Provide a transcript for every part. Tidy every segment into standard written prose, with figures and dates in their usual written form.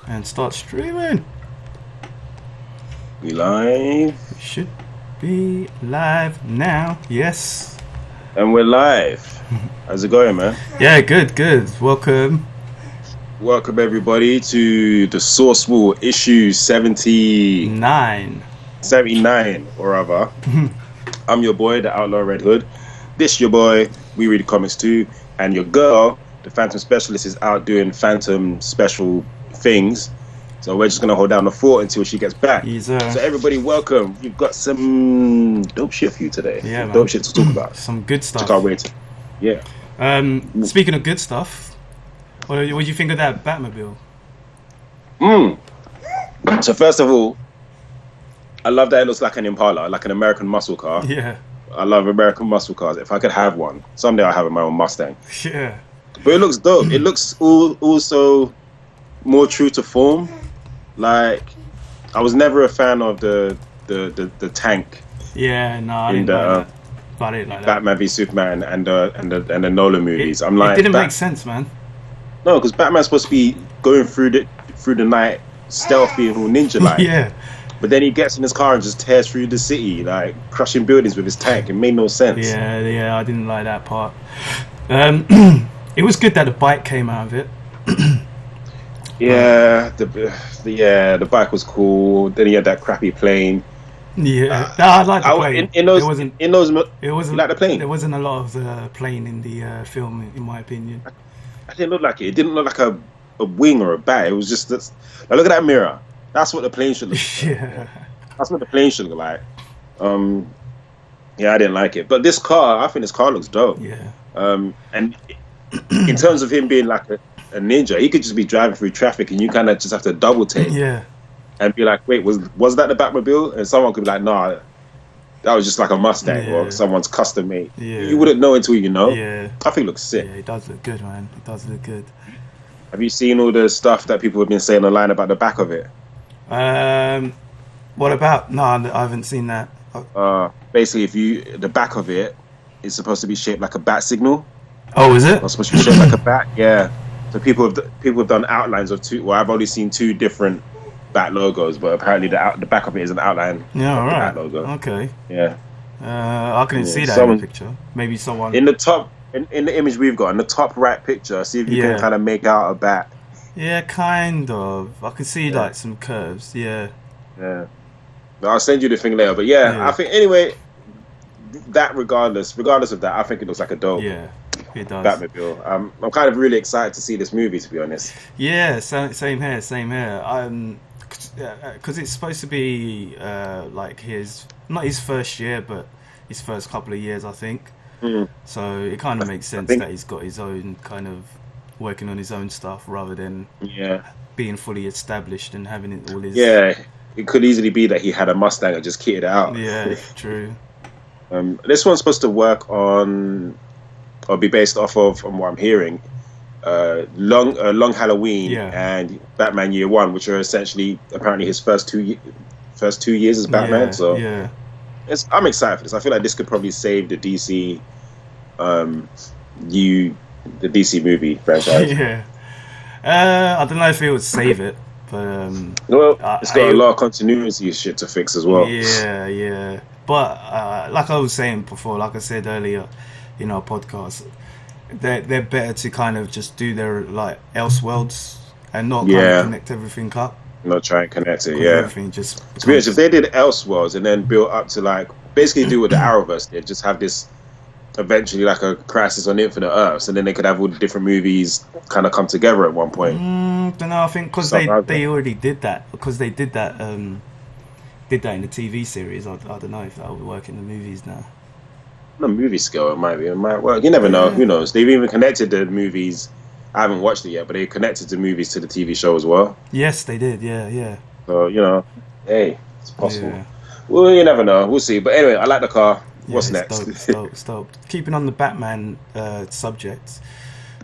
And start streaming. We live. We should be live now. Yes. And we're live. How's it going, man? Yeah, good. Welcome. Welcome everybody to the Dasourcewall issue 79 or rather. I'm your boy, the Outlaw Red Hood. This your boy, We Read Comics Too, and your girl, the Phantom Specialist, is out doing Phantom special things. So we're just gonna hold down the fort until she gets back. So everybody, welcome. We've got some dope shit for you today. Yeah, dope shit to talk about. Some good stuff. Just can't wait. Yeah. Speaking of good stuff, what do you think of that Batmobile? So first of all, I love that it looks like an Impala, like an American muscle car. Yeah. I love American muscle cars. If I could have one, someday I'll have my own Mustang. Yeah. But it looks dope. It looks also more true to form. Like, I was never a fan of the tank. Yeah, no, I didn't like that. But I didn't like that. Batman v Superman and the Nolan movies. I'm like, it didn't make sense, man. No, because Batman's supposed to be going through the night, stealthy and all ninja-like. Yeah. But then he gets in his car and just tears through the city, like crushing buildings with his tank. It made no sense. Yeah, I didn't like that part. It was good that the bike came out of it. Yeah, the bike was cool. Then he had that crappy plane. Yeah, I like the plane. You like the plane? There wasn't a lot of the plane in the film, in my opinion. It didn't look like it. It didn't look like a wing or a bat. It was just this. Now look at that mirror. That's what the plane should look like. Yeah. That's what the plane should look like. Yeah, I didn't like it. But this car, I think this car looks dope. Yeah. And in terms of him being like a ninja, he could just be driving through traffic and you kind of just have to double take. Yeah. And be like, wait, was that the Batmobile? And someone could be like, nah, that was just like a Mustang or someone's custom made. Yeah. You wouldn't know until you know. Yeah. I think it looks sick. Yeah, it does look good, man. It does look good. Have you seen all the stuff that people have been saying online about the back of it? What about? No, I haven't seen that. Basically, the back of it is supposed to be shaped like a bat signal. Oh, is it? It's supposed to be shaped like a bat. Yeah. So people have done outlines of two. Well, I've only seen two different bat logos, but apparently the back of it is an outline. Yeah, all right. The bat logo. Okay. Yeah. I couldn't see that in the picture. Maybe someone in the top in the image we've got in the top right picture. See if you can kind of make out a bat. Yeah, kind of. I could see like some curves. Yeah. Yeah. But I'll send you the thing later. But I think anyway. That regardless of that, I think it looks like a dope. Yeah, it does. Batmobile. I'm kind of really excited to see this movie, to be honest. Yeah, same here. Because it's supposed to be like not his first year, but his first couple of years, I think. So it kind of makes sense that he's got his own kind of working on his own stuff rather than being fully established and having it all his. Yeah, it could easily be that he had a Mustang and just kitted it out. Yeah, true. This one's supposed to work on, or be based off of, from what I'm hearing, Long Halloween and Batman Year One, which are essentially apparently his first two years as Batman. I'm excited for this. I feel like this could probably save the DC, the DC movie franchise. Yeah, I don't know if it would save it, but it's got a lot of continuity shit to fix as well. Yeah. But like I was saying before, like I said earlier in our podcast, they're better to kind of just do their like Elseworlds and not kind of connect everything up. Not try and connect it, Everything just. To be honest, if they did Elseworlds and then built up to like basically do what the Arrowverse did, just have this eventually like a Crisis on Infinite Earths, and then they could have all the different movies kind of come together at one point. Don't know. I think because they already did that because they did that. Did that in the TV series. I don't know if that will work in the movies now. On a movie scale, it might work. You never know. Who knows? They've even connected the movies. I haven't watched it yet, but they connected the movies to the TV show as well. Yes, they did. Yeah. So hey, it's possible. Yeah. Well, you never know. We'll see. But anyway, I like the car. What's next? It's dope. Keeping on the Batman subject,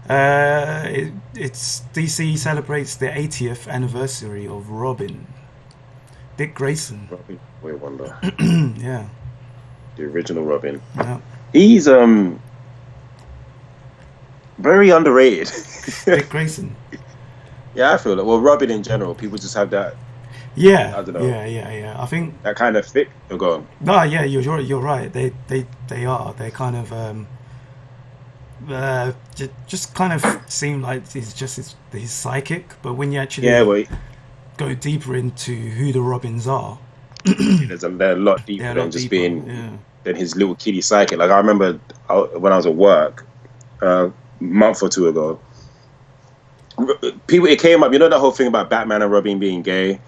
it's DC celebrates the 80th anniversary of Robin. Dick Grayson. Robin, Way Wonder. Yeah. The original Robin. Yeah. He's very underrated. Dick Grayson. Yeah, I feel that. Well, Robin in general, people just have that. Yeah, I don't know. yeah. I think that kind of fit. You're going. No, yeah, you're right. They are. They kind of just kind of seem like he's psychic. But when you actually go deeper into who the Robins are, they're a lot deeper than just being than his little kiddie psychic. Like I remember when I was at work a month or two ago, it came up. You know that whole thing about Batman and Robin being gay,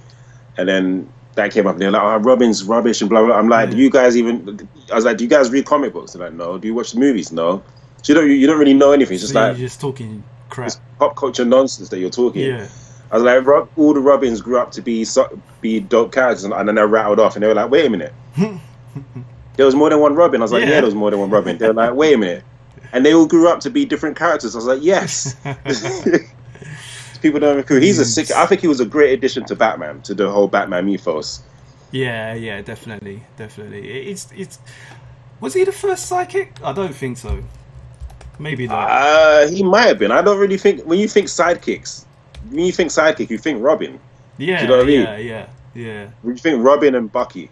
and then that came up and they're like, "Oh, Robin's rubbish," and blah blah. I'm like, "Do you guys even?" I was like, "Do you guys read comic books?" They're like, "No." "Do you watch the movies?" "No." So you don't really know anything. It's just like you're just talking crap. It's pop culture nonsense that you're talking. Yeah. I was like, all the Robins grew up to be dope characters, and then they're rattled off, and they were like, "Wait a minute." There was more than one Robin. I was like, yeah, there was more than one Robin. They were like, "Wait a minute," and they all grew up to be different characters. I was like, yes. People don't recruit. He's a sick. I think he was a great addition to Batman, to the whole Batman mythos. Yeah, definitely. It's. Was he the first psychic? I don't think so. Maybe not. He might have been. I don't really think. When you think sidekick, you think Robin. Yeah. Do you know what I mean? Yeah. When you think Robin and Bucky.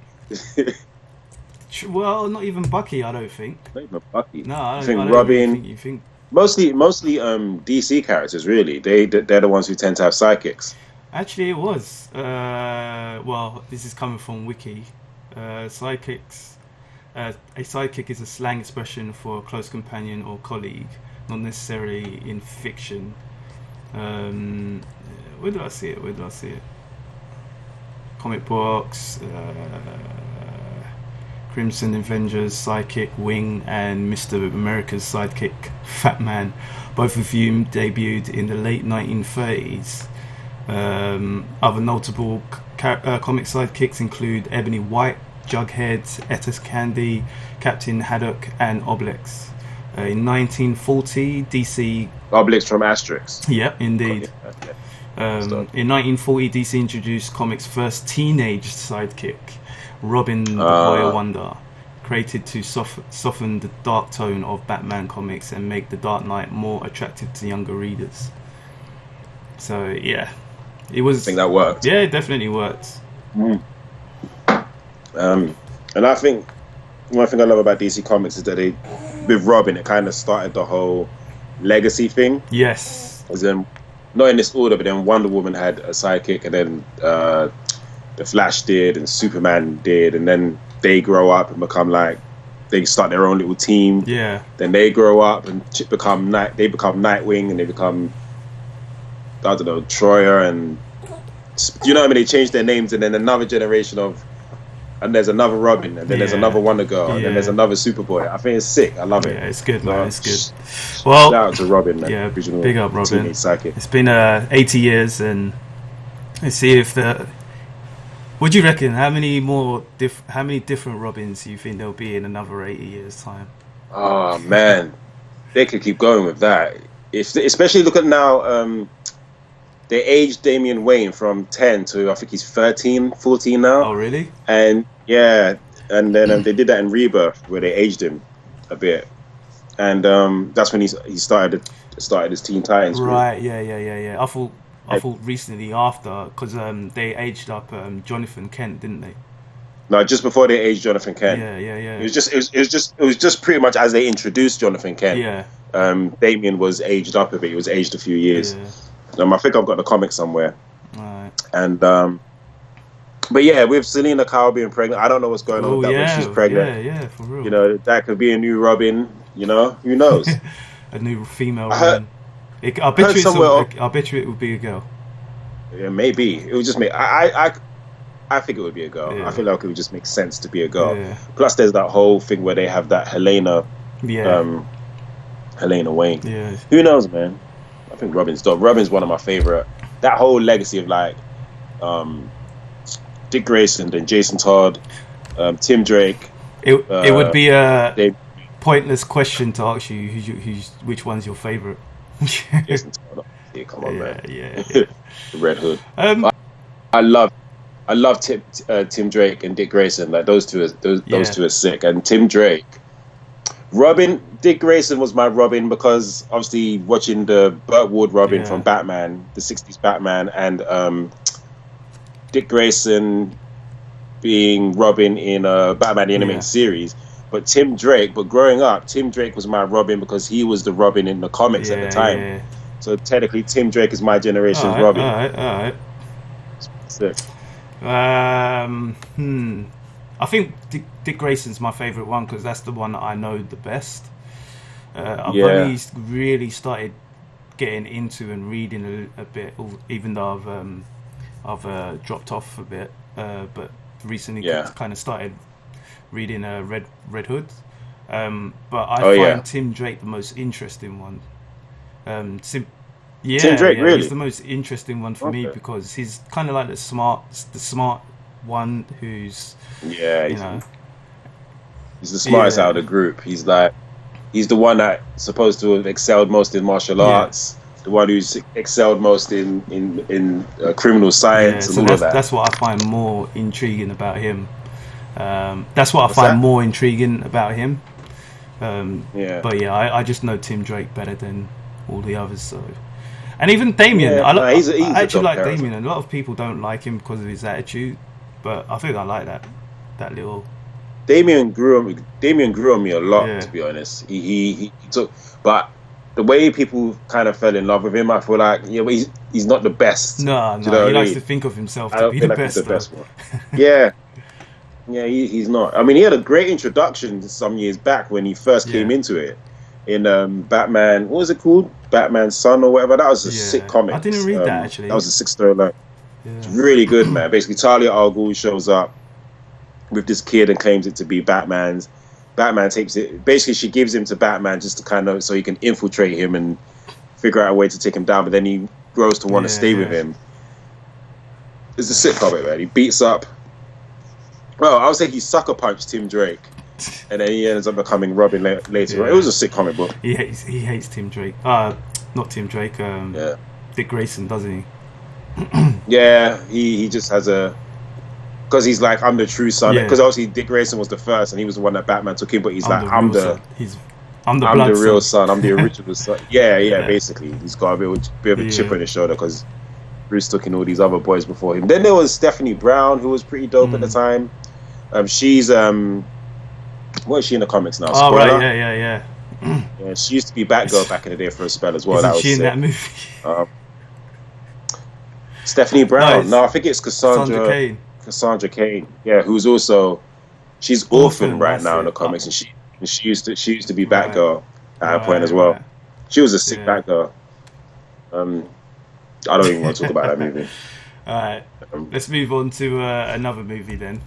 Well, not even Bucky. I don't think. Not even Bucky. No, I don't think Robin. You think. Mostly DC characters, really. They're the ones who tend to have sidekicks. Actually, it was. Well, this is coming from Wiki. Sidekicks. A sidekick is a slang expression for a close companion or colleague, not necessarily in fiction. Where did I see it? Comic books. Crimson Avengers sidekick Wing and Mr. America's sidekick Fat Man, both of whom debuted in the late 1930s. Other notable comic sidekicks include Ebony White, Jughead, Etta Candy, Captain Haddock, and Obelix. In 1940, DC... Obelix from Asterix. Yep, indeed. In 1940, DC introduced comics' first teenage sidekick, Robin the Boy Wonder, created to soften the dark tone of Batman comics and make the Dark Knight more attractive to younger readers. So yeah, it was. I think that worked. Yeah, it definitely worked. And I think one thing I love about DC Comics is that with Robin, it kind of started the whole legacy thing. Yes. As in, not in this order, but then Wonder Woman had a sidekick, and then the Flash did, and Superman did, and then they grow up and become like, they start their own little team. Yeah. Then they grow up and become Nightwing, and they become, I don't know, Troyer, and you know what I mean? They change their names, and then another generation of, and there's another Robin, and then there's another Wonder Girl, and then there's another Superboy. I think it's sick. I love it. Yeah, it's good, man. It's good. Well, shout out to Robin, man. Yeah, big up, Robin. Psychic. It's been 80 years, and let's see if what do you reckon? How many different Robins do you think there'll be in another 80 years' time? Oh man, they could keep going with that. Especially look at now. They aged Damian Wayne from 10 to, I think he's 13, 14 now. Oh, really? And yeah, and then they did that in Rebirth, where they aged him a bit, and that's when he started his Teen Titans group. Right? Yeah. I thought recently after, because they aged up Jonathan Kent, didn't they? No, just before they aged Jonathan Kent. Yeah. It was just pretty much as they introduced Jonathan Kent. Yeah. Damian was aged up a bit. He was aged a few years. Yeah. I think I've got the comic somewhere. Right. And but yeah, with Selena Kyle being pregnant, I don't know what's going on with that when she's pregnant. Yeah, for real. You know, that could be a new Robin. You know, who knows? A new female Robin. I bet you it would be a girl. Yeah, maybe it would just make. I think it would be a girl. Yeah. I feel like it would just make sense to be a girl. Yeah. Plus, there's that whole thing where they have that Helena. Yeah. Helena Wayne. Yeah. Who knows, man? I think Robin's dope. Robin's one of my favorite. That whole legacy of like Dick Grayson and Jason Todd, Tim Drake. It would be a pointless question to ask you which one's your favorite. Jason Todd. Yeah, come on, man. Yeah. The Red Hood. I love Tim Drake and Dick Grayson. Like those two are sick. And Tim Drake, Robin, Dick Grayson was my Robin because obviously watching the Burt Ward Robin from Batman, the 60s Batman, and Dick Grayson being Robin in Batman the Animated Series. But growing up, Tim Drake was my Robin because he was the Robin in the comics at the time. Yeah. So technically, Tim Drake is my generation's Robin. All right. Sick. I think Dick Grayson's my favourite one because that's the one that I know the best. I've only really started getting into and reading a bit, even though I've dropped off a bit. But recently, kind of started reading Red Hood. But I find Tim Drake the most interesting one. Tim Drake, really? He's the most interesting one for me because he's kind of like the smart one who's he's the smartest out of the group. He's the one that's supposed to have excelled most in martial arts, the one who's excelled most in criminal science and all of that. That's what I find more intriguing about him. But I just know Tim Drake better than all the others. So, and even Damien, I actually like Damien. A lot of people don't like him because of his attitude, but I think I like that little. Damien grew on me a lot, to be honest. He took, but the way people kind of fell in love with him, I feel like but he's not the best. No, he likes to think of himself to be the best. He's the best one. Yeah, he's not. I mean, he had a great introduction some years back when he first came into it in Batman. What was it called? Batman's Son or whatever. That was a sick comic. I didn't read that actually. That was a 6 storyline. Yeah. It's really good, man. Basically, Talia al Ghul shows up with this kid and claims it to be Batman's. Batman takes it. Basically, she gives him to Batman just to kind of so he can infiltrate him and figure out a way to take him down. But then he grows to want to stay with him. It's a sick comic, man. He beats up. Well, I would say he sucker punched Tim Drake, and then he ends up becoming Robin later. Yeah. It was a sick comic book. He hates Tim Drake. Not Tim Drake. Dick Grayson, doesn't he? He just has because he's like, I'm the true son. Because obviously Dick Grayson was the first, and he was the one that Batman took in. But he's I'm the real son. I'm the original son. Basically, he's got a bit of a chip on his shoulder because Bruce took in all these other boys before him. Then there was Stephanie Brown, who was pretty dope at the time. She's what is she in the comics now? Oh, right, yeah. Yeah, she used to be Batgirl back in the day for a spell as well. Isn't she in that movie? Stephanie Brown. No, I think it's Cassandra Cain. Yeah, she's orphaned right now in the comics, and she used to be Batgirl at a point as well. She was a sick Batgirl. I don't even want to talk about that movie. Alright, let's move on to another movie then.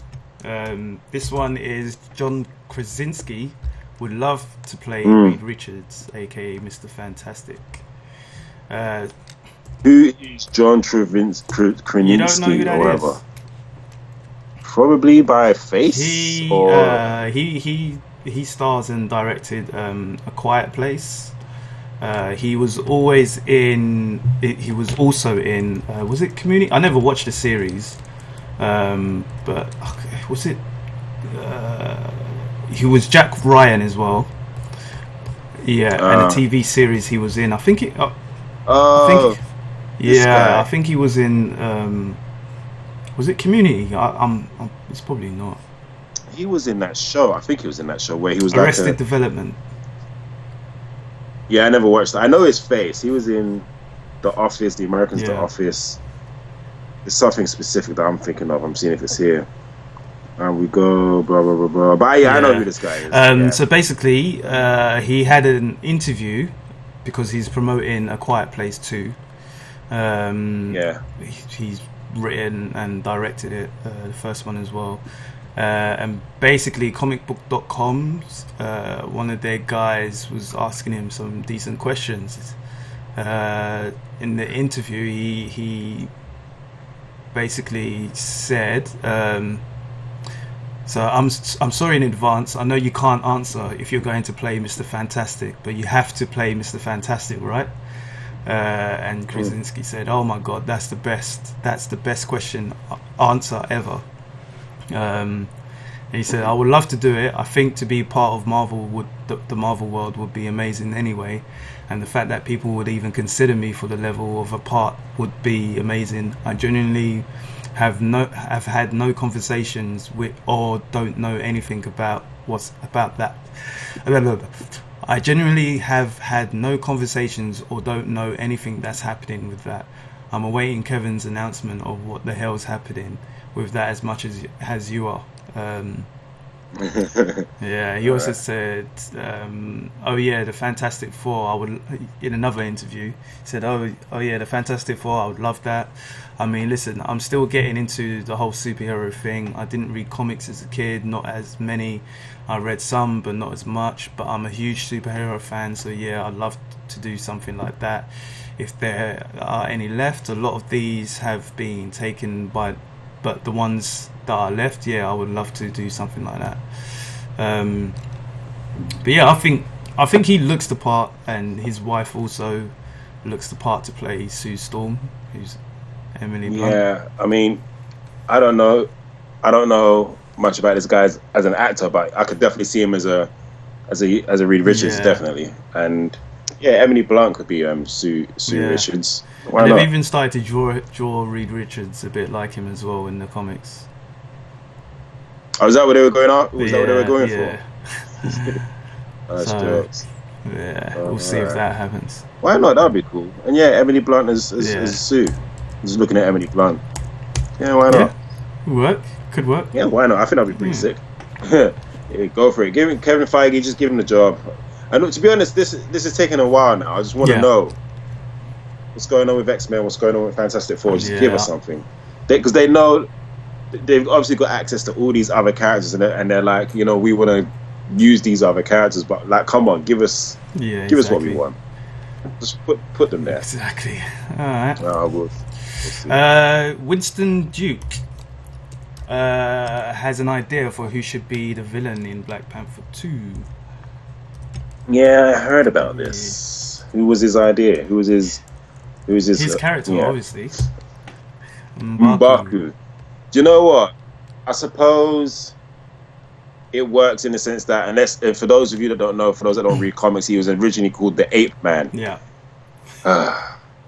This one is John Krasinski would love to play Reed Richards, aka Mr. Fantastic. Who is John Krasinski? You don't know who that is? Probably by face. He stars and directed A Quiet Place. He was also in was it Community? I never watched the series, but was it he was Jack Ryan as well, and a TV series he was in, I think he was in was it Community? It's probably not. He was in that show. I think he was in that show where he was Arrested Development. Yeah, I never watched that. I know his face. He was in The Office, The Americans, The Office. It's something specific that I'm thinking of. I'm seeing if it's here. And we go, blah, blah, blah, blah. But I know who this guy is. So basically, he had an interview because he's promoting A Quiet Place 2. He's written and directed it, the first one as well. And basically comicbook.com's one of their guys was asking him some decent questions. In the interview he basically said, so I'm sorry in advance, I know you can't answer if you're going to play Mr. Fantastic, but you have to play Mr. Fantastic, right? And Krasinski said, oh my god, that's the best answer ever. And He said, "I would love to do it. I think to be part of Marvel the Marvel world would be amazing anyway, and the fact that people would even consider me for the level of a part would be amazing. I genuinely have had no conversations with or don't know anything about that. I genuinely have had no conversations or don't know anything that's happening with that. I'm awaiting Kevin's announcement of what the hell's happening with that as much as you are." Yeah, he also said, "Oh yeah, the Fantastic Four. I would." In another interview, he said, "Oh yeah, the Fantastic Four. I would love that. I mean, listen, I'm still getting into the whole superhero thing. I didn't read comics as a kid, not as many. I read some, but not as much. But I'm a huge superhero fan, so yeah, I'd love to do something like that. If there are any left, a lot of these have been taken by, but the ones that are left, yeah, I would love to do something like that." But yeah, I think he looks the part, and his wife also looks the part to play Sue Storm, who's Emily Blunt. Yeah, I mean, I don't know much about this guy as an actor, but I could definitely see him as a Reed Richards, definitely. And yeah, Emily Blunt could be Sue Richards. Why they've not? even started to draw Reed Richards a bit like him as well in the comics. Oh, is that what they were going on? Was that what they were going for? That's jokes. Yeah, we'll see if that happens. Why not? That'd be cool. And yeah, Emily Blunt as Sue. Just looking at Emily Blunt. Yeah, why not? Yeah. Could work. Yeah, why not? I think that'd be pretty sick. Yeah, go for it. Kevin Feige, just give him the job. And look, to be honest, this is taking a while now. I just want to know what's going on with X-Men, what's going on with Fantastic Four. Just give us something. Because they know they've obviously got access to all these other characters, and they're like, we want to use these other characters, but like, come on, give us us what we want. Just put them there. Exactly. All right. We'll see. Winston Duke has an idea for who should be the villain in Black Panther 2. Yeah, I heard about this. Who was his idea? Who was his character, obviously. M'Baku. Do you know what? I suppose it works in the sense that, and for those of you that don't know, for those that don't read comics, he was originally called the Ape Man. Yeah.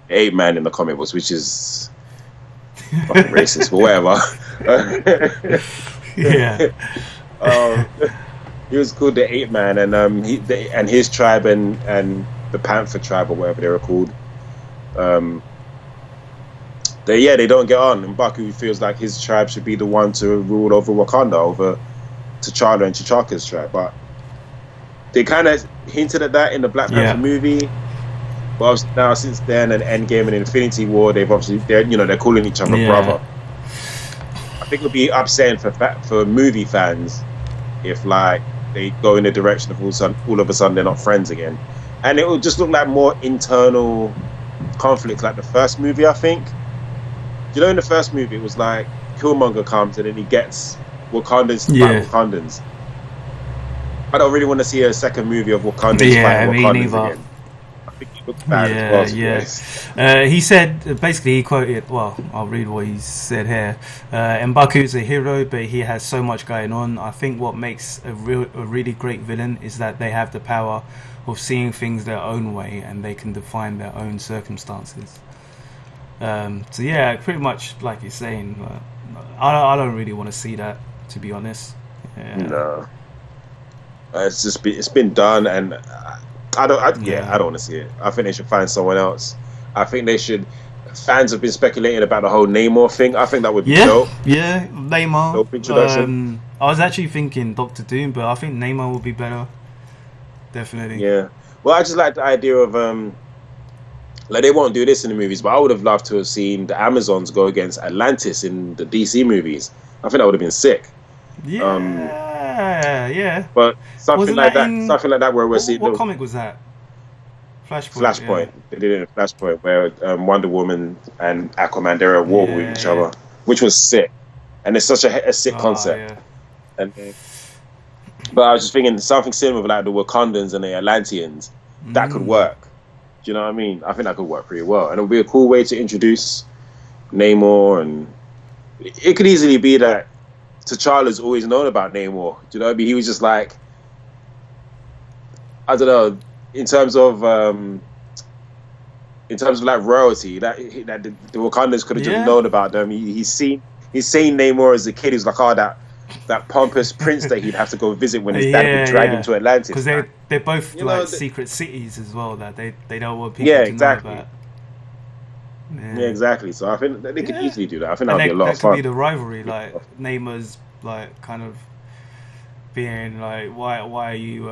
Ape Man in the comic books, which is fucking racist, but whatever. Yeah. He was called the Ape Man, and and his tribe and the Panther tribe, or whatever they were called, they don't get on. And M'Baku feels like his tribe should be the one to rule over Wakanda, over T'Challa and T'Chaka's tribe. But they kind of hinted at that in the Black Panther movie. But obviously now, since then, and Endgame and Infinity War, they're calling each other brother. I think it would be upsetting for movie fans if like they go in the direction of all of a sudden they're not friends again, and it would just look like more internal conflict like the first movie. I think, in the first movie it was like Killmonger comes and then he gets Wakandans to fight Wakandans. I don't really want to see a second movie of Wakandans fighting Wakandans again. I think it looked bad as well. He said, basically he quoted, well, I'll read what he said here. M'Baku is a hero, but he has so much going on. I think what makes a really great villain is that they have the power of seeing things their own way, and they can define their own circumstances. So yeah, pretty much like you're saying, I don't really want to see that, to be honest. No, it's been done, and I don't want to see it. I think they should find someone else. I think they should. Fans have been speculating about the whole Namor thing. I think that would be dope. Yeah, Namor. Dope introduction. I was actually thinking Doctor Doom, but I think Namor would be better. Definitely. Yeah. Well, I just like the idea of like, they won't do this in the movies, but I would have loved to have seen the Amazons go against Atlantis in the DC movies. I think that would have been sick. Yeah. But something like that where we're seeing. What comic was that? Flashpoint. They did it in Flashpoint, where Wonder Woman and Aquaman, they're at war with each other, which was sick. And it's such a sick concept. Yeah. But I was just thinking something similar with like the Wakandans and the Atlanteans. That could work. Do you know what I mean? I think that could work pretty well. And it would be a cool way to introduce Namor. And it could easily be that T'Challa's always known about Namor. Do you know what I mean? He was just like, I don't know, in terms of like royalty, that the Wakandans could have just known about them. He's seen Namor as a kid. He's like, oh, that pompous prince that he'd have to go visit when his dad would drag him to Atlantis. Because they're both like secret cities as well that they don't want people to know about. Yeah, exactly. So I think they could easily do that. I think that'd be a lot of fun. That could be the rivalry, like Namor's like kind of being like, why are you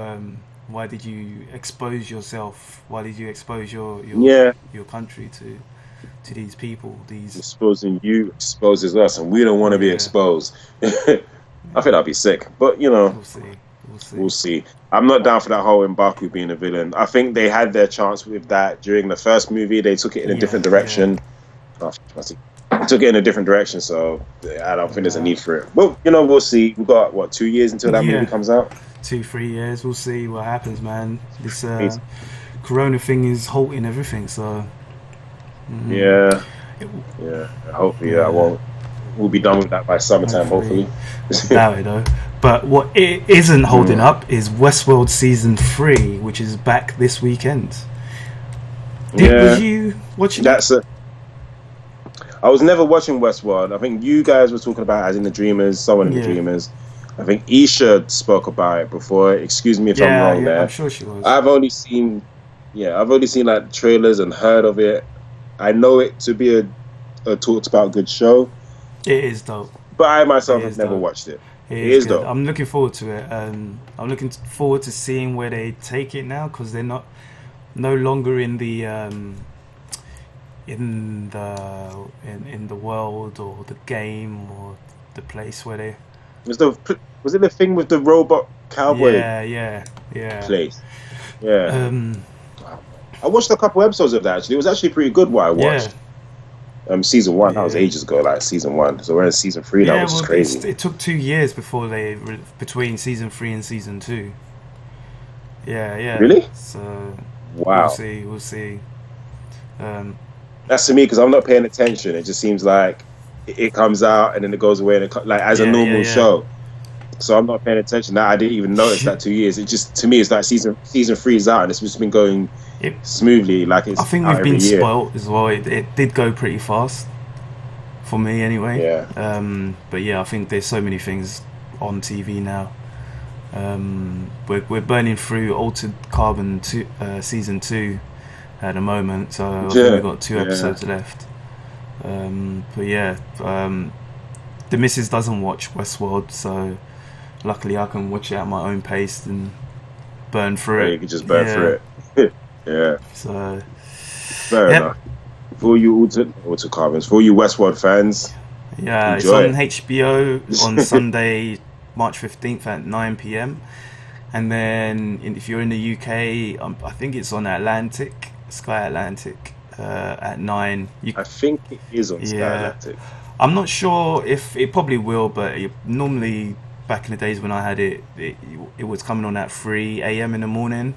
why did you expose yourself? Why did you expose your country to these people? These exposing you exposes us, and we don't want to be exposed. I think that'd be sick, but we'll see. I'm not down for that whole M'Baku being a villain. I think they had their chance with that during the first movie. They took it in a different direction. Took it in a different direction, so I don't think there's a need for it. But we'll see. We've got 2 years until that movie comes out. 2-3 years. We'll see what happens, man. This Corona thing is halting everything. So hopefully we'll be done with that by summertime. Hopefully. Doubt it though. But what it isn't holding up is Westworld season 3, which is back this weekend. Was you watching? I was never watching Westworld. I think you guys were talking about it as in the Dreamers, someone in the Dreamers. I think Isha spoke about it before. Excuse me if I'm wrong there. I'm sure she was. I've only seen like trailers and heard of it. I know it to be a talked about good show. It is dope. But I myself have never watched it. It is dope. I'm looking forward to it. I'm looking forward to seeing where they take it now, because they're no longer in the in the world or the game or the place where they was it the thing with the robot cowboy place. I watched a couple episodes of that actually. It was actually pretty good what I watched. Season 1, that was ages ago, like season 1. So we're in season 3 now, which is crazy. It took 2 years before between season 3 and season 2. Yeah. Really? So wow. We'll see. That's to me because I'm not paying attention. It just seems like it comes out and then it goes away, and like as a normal show. So I'm not paying attention. Now I didn't even notice that 2 years. It just, to me, it's like season 3 is out and it's just been going smoothly. Like it's. I think we've been spoiled as well. It did go pretty fast for me, anyway. Yeah. But yeah, I think there's so many things on TV now. We're burning through Altered Carbon season 2 at the moment, so I think we've got 2 episodes left. But yeah, the missus doesn't watch Westworld, so luckily I can watch it at my own pace and burn through it. You can just burn through it. Yeah. So fair enough. For all you Altered Carbons, for all you Westworld fans, it's on HBO on Sunday, March 15th at 9 p.m. And then if you're in the UK, I think it's on Sky Atlantic at 9. I think it is on Sky Atlantic. I'm not sure if it probably will, but normally back in the days when I had it was coming on at 3 a.m. in the morning,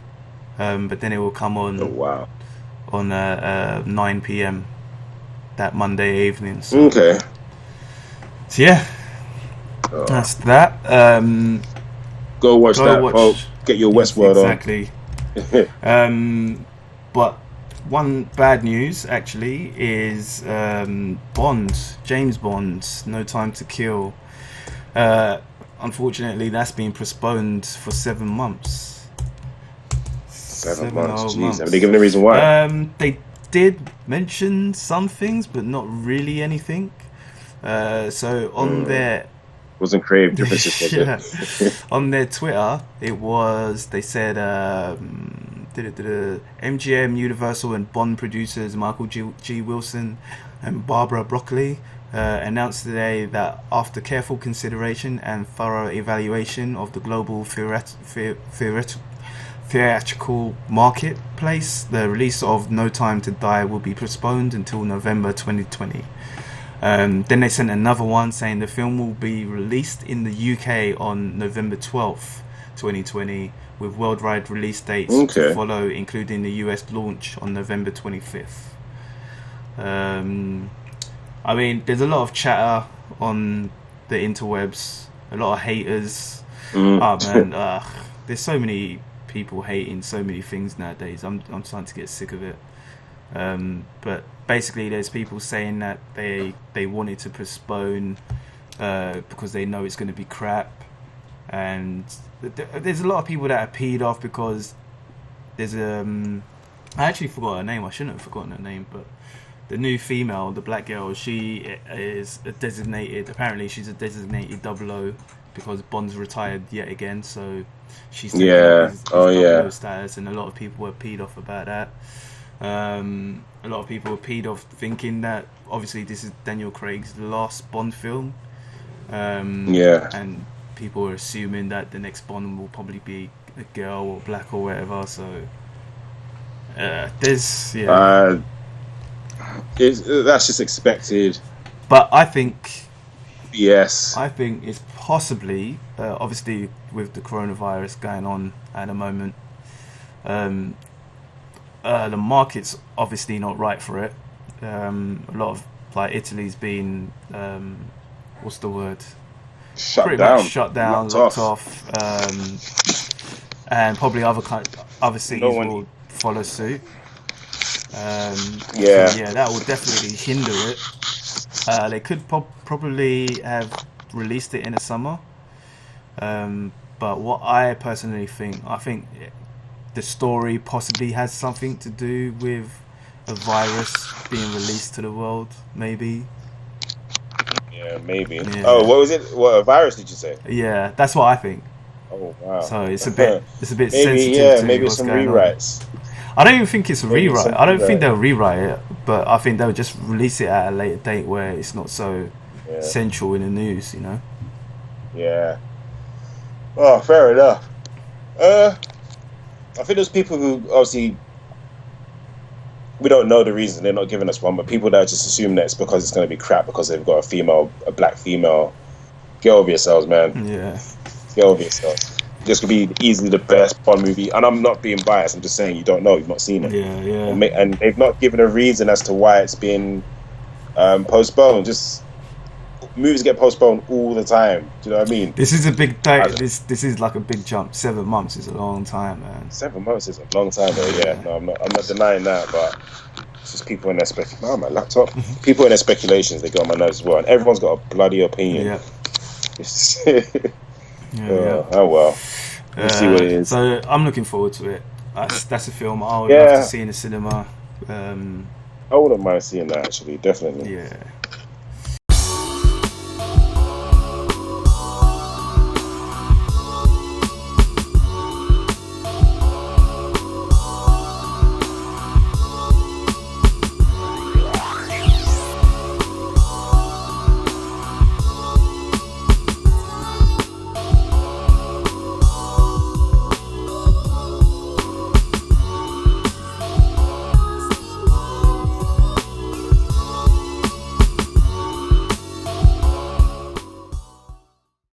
but then it will come on on 9 p.m. that Monday evening. So. Okay. So that's that. Go watch that, folks. Get your Westworld on. Exactly. But one bad news actually is James Bond, No Time to Kill. Unfortunately, that's been postponed for 7 months. 7 months, jeez. Have they given a reason why? They did mention some things, but not really anything. So on their wasn't creative differences, was it? On their Twitter, they said MGM, Universal, and Bond producers Michael G. Wilson and Barbara Broccoli announced today that after careful consideration and thorough evaluation of the global theatrical marketplace, the release of No Time to Die will be postponed until November 2020. Then they sent another one saying the film will be released in the UK on November 12th, 2020, with worldwide release dates to follow, including the US launch on November 25th. I mean, there's a lot of chatter on the interwebs. A lot of haters. Oh man, there's so many people hating so many things nowadays. I'm starting to get sick of it. But basically, there's people saying that they wanted to postpone because they know it's going to be crap, and there's a lot of people that are peed off because there's I actually forgot her name. I shouldn't have forgotten her name, but the new female, the black girl, she is a designated. Apparently, she's a designated 00 because Bond's retired yet again, so she's taking up his 00 status, and a lot of people were peed off about that. A lot of people were peed off thinking that obviously this is Daniel Craig's last Bond film. And people were assuming that the next Bond will probably be a girl or black or whatever. So there's that's just expected. But I think I think it's possibly obviously with the coronavirus going on at the moment. The market's obviously not right for it. A lot of Italy's been what's the word? Shut down, locked off, and probably other cities will follow suit. That will definitely hinder it. They could probably have released it in the summer, but what I personally think, the story possibly has something to do with a virus being released to the world, maybe. Yeah, maybe. Yeah. Oh, what was it? What, a virus, did you say? Yeah, that's what I think. Oh, wow. So it's a bit maybe, sensitive. Yeah, maybe it's some rewrites. I don't even think it's a rewrite. I don't think they'll rewrite it, but I think they'll just release it at a later date where it's not so central in the news, you know? Yeah. Oh, fair enough. I think there's people who obviously we don't know the reason, they're not giving us one, but people that just assume that it's because it's going to be crap because they've got a black female. Get over yourselves, man. Yeah. Get over yourselves. This could be easily the best Bond movie, and I'm not being biased. I'm just saying you don't know, you've not seen it. Yeah. And they've not given a reason as to why it's been postponed. Just movies get postponed all the time. Do you know what I mean? This is a big this is like a big jump. 7 months is a long time, man. 7 months is a long time, though. Yeah, no, I'm not denying that, but it's just people in their my laptop. People in their speculations, they get on my nerves as well, and everyone's got a bloody opinion. Yeah. Oh well. We'll see what it is. So I'm looking forward to it. That's a film I would love to see in the cinema. I wouldn't mind seeing that, actually, definitely. Yeah.